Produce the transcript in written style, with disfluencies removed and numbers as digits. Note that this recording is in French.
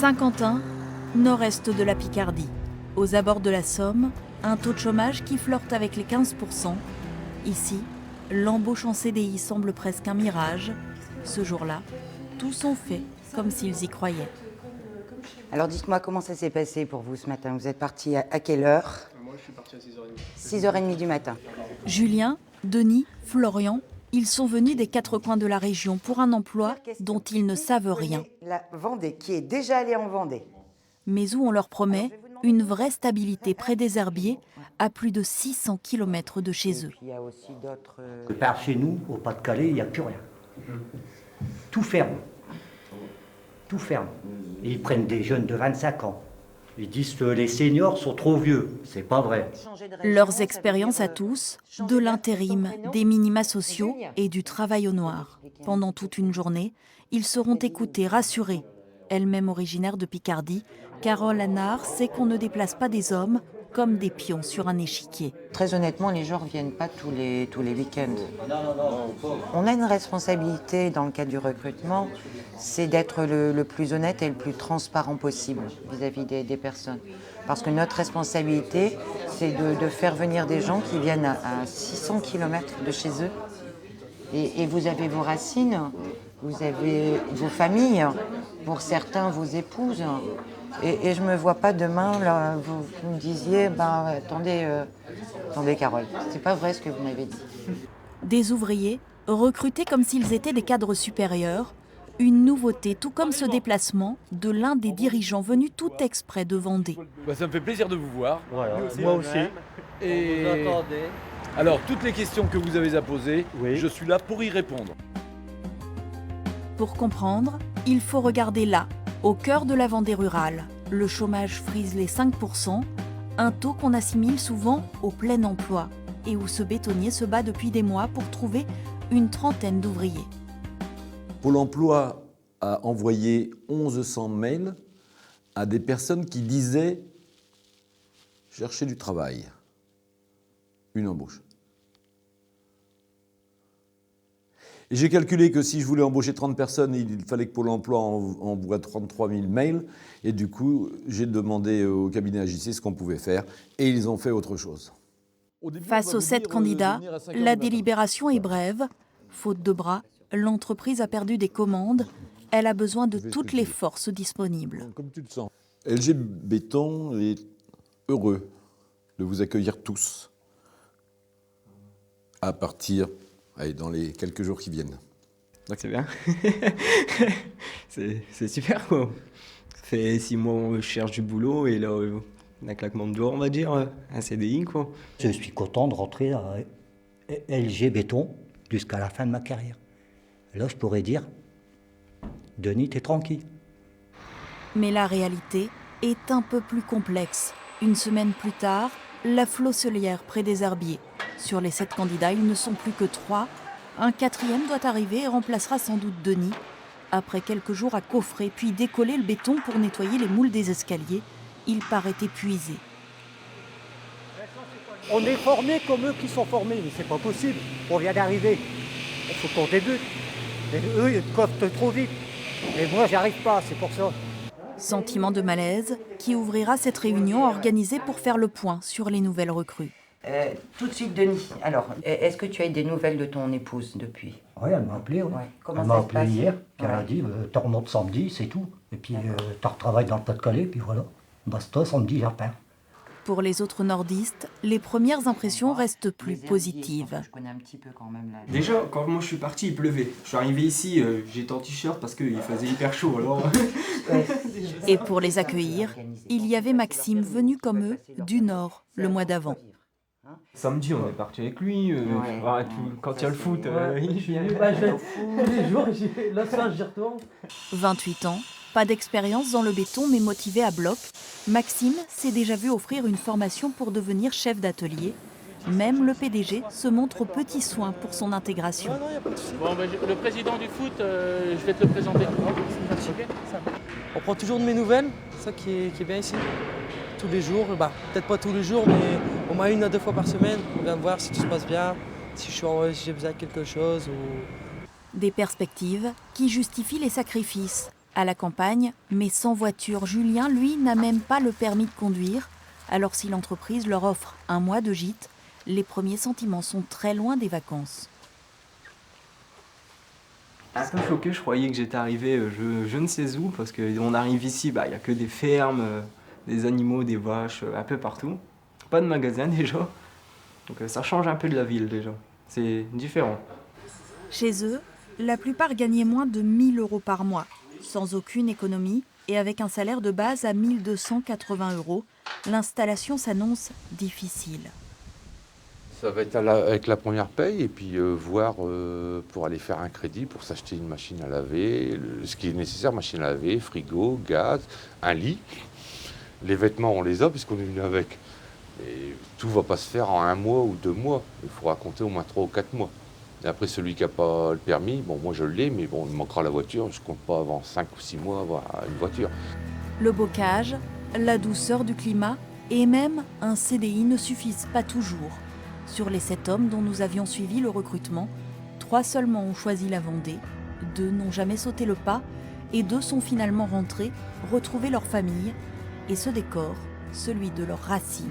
Saint-Quentin, nord-est de la Picardie. Aux abords de la Somme, un taux de chômage qui flirte avec les 15%. Ici, l'embauche en CDI semble presque un mirage. Ce jour-là, tous sont faits comme s'ils y croyaient. Alors dites-moi comment ça s'est passé pour vous ce matin. Vous êtes parti à quelle heure? Moi je suis parti à 6h30. 6h30 du matin. Julien, Denis, Florian, ils sont venus des quatre coins de la région pour un emploi dont ils ne savent rien. La Vendée, qui est déjà allée en Vendée. Mais où on leur promet une vraie stabilité près des herbiers, à plus de 600 km de chez eux. Il y a aussi d'autres... Par chez nous, au Pas-de-Calais, il n'y a plus rien. Tout ferme. Tout ferme. Et ils prennent des jeunes de 25 ans. Ils disent que les seniors sont trop vieux. C'est pas vrai. Leurs expériences à tous, de l'intérim, des minima sociaux et du travail au noir. Pendant toute une journée, ils seront écoutés, rassurés. Elle-même originaire de Picardie, Carole Hanard sait qu'on ne déplace pas des hommes comme des pions sur un échiquier. Très honnêtement, les gens ne reviennent pas tous les week-ends. On a une responsabilité dans le cadre du recrutement, c'est d'être le plus honnête et le plus transparent possible vis-à-vis des personnes. Parce que notre responsabilité, c'est de faire venir des gens qui viennent à 600 km de chez eux. Et vous avez vos racines, vous avez vos familles, pour certains vos épouses. Et je ne me vois pas demain, là, vous me disiez, attendez Carole, c'est pas vrai ce que vous m'avez dit. Des ouvriers, recrutés comme s'ils étaient des cadres supérieurs, une nouveauté, tout comme ce déplacement de l'un des dirigeants venus tout exprès de Vendée. Ça me fait plaisir de vous voir. Voilà, moi aussi. Et alors, toutes les questions que vous avez à poser, Oui. je suis là pour y répondre. Pour comprendre, il faut regarder là, au cœur de la Vendée rurale. Le chômage frise les 5%, un taux qu'on assimile souvent au plein emploi et où ce bétonnier se bat depuis des mois pour trouver une trentaine d'ouvriers. Pôle emploi a envoyé 1100 mails à des personnes qui disaient chercher du travail, une embauche. Et j'ai calculé que si je voulais embaucher 30 personnes, il fallait que Pôle emploi envoie 33 000 mails. Et du coup, j'ai demandé au cabinet AJC ce qu'on pouvait faire. Et ils ont fait autre chose. Face aux 7 candidats, la délibération est brève. Faute de bras, l'entreprise a perdu des commandes. Elle a besoin de toutes les forces disponibles. Comme tu le sens. LG Béton est heureux de vous accueillir tous à partir... Allez, dans les quelques jours qui viennent. C'est bien. c'est super, quoi. Ça fait 6 mois où je cherche du boulot et là, un claquement de doigts, on va dire, un CDI, quoi. Je suis content de rentrer à LG Béton jusqu'à la fin de ma carrière. Là, je pourrais dire, Denis, t'es tranquille. Mais la réalité est un peu plus complexe. Une semaine plus tard, la Flosselière près des Herbiers. Sur les 7 candidats, ils ne sont plus que 3. Un 4e doit arriver et remplacera sans doute Denis. Après quelques jours à coffrer puis décoller le béton pour nettoyer les moules des escaliers, il paraît épuisé. On est formés comme eux qui sont formés, mais c'est pas possible. On vient d'arriver. Il faut qu'on débute. Et eux, ils costent trop vite. Et moi, j'y arrive pas, c'est pour ça. Sentiment de malaise qui ouvrira cette réunion organisée pour faire le point sur les nouvelles recrues. Tout de suite, Denis. Alors, est-ce que tu as eu des nouvelles de ton épouse depuis? Oui, elle m'a appelé. Ouais. Comment elle ça m'a se appelé passe? hier, puis elle a dit tu remontes samedi, c'est tout. Et puis tu retravailles dans le Pas-de-Calais, puis voilà. Basta, samedi, je repars. Pour les autres nordistes, les premières impressions restent plus positives. Je connais un petit peu quand même là. Déjà, quand moi je suis parti, il pleuvait. Je suis arrivé ici, j'étais en t-shirt parce qu'il faisait hyper chaud, alors... Et pour les accueillir, il y avait Maxime venu comme eux du Nord le mois d'avant. Samedi, on est parti avec lui, quand il y a le foot, il vient. Tous les jours, là, ça, j'y retourne. 28 ans, pas d'expérience dans le béton mais motivé à bloc, Maxime s'est déjà vu offrir une formation pour devenir chef d'atelier. Même le PDG se montre aux petits soins pour son intégration. Bon, le président du foot, je vais te le présenter. Okay. On prend toujours de mes nouvelles, c'est ça qui est bien ici. Tous les jours, peut-être pas tous les jours, mais au moins 1 à 2 fois par semaine. On vient me voir si tout se passe bien, si j'ai besoin de quelque chose. Des perspectives qui justifient les sacrifices. À la campagne, mais sans voiture, Julien, lui, n'a même pas le permis de conduire. Alors si l'entreprise leur offre un mois de gîte, les premiers sentiments sont très loin des vacances. Un peu choqué, je croyais que j'étais arrivé je ne sais où, parce qu'on arrive ici, il n'y a que des fermes, des animaux, des vaches, un peu partout. Pas de magasin déjà, donc ça change un peu de la ville déjà, c'est différent. Chez eux, la plupart gagnaient moins de 1 000 € par mois, sans aucune économie et avec un salaire de base à 1 280 €. L'installation s'annonce difficile. Ça va être avec la première paye et puis voir pour aller faire un crédit pour s'acheter une machine à laver, ce qui est nécessaire, machine à laver, frigo, gaz, un lit. Les vêtements, on les a puisqu'on est venu avec. Et tout ne va pas se faire en 1 mois ou 2 mois. Il faudra compter au moins 3 ou 4 mois. Et après, celui qui n'a pas le permis, bon, moi je l'ai, mais bon, il manquera la voiture. Je ne compte pas avant 5 ou 6 mois avoir une voiture. Le bocage, la douceur du climat et même un CDI ne suffisent pas toujours. Sur les 7 hommes dont nous avions suivi le recrutement, 3 seulement ont choisi la Vendée, 2 n'ont jamais sauté le pas et 2 sont finalement rentrés, retrouver leur famille et ce décor, celui de leurs racines.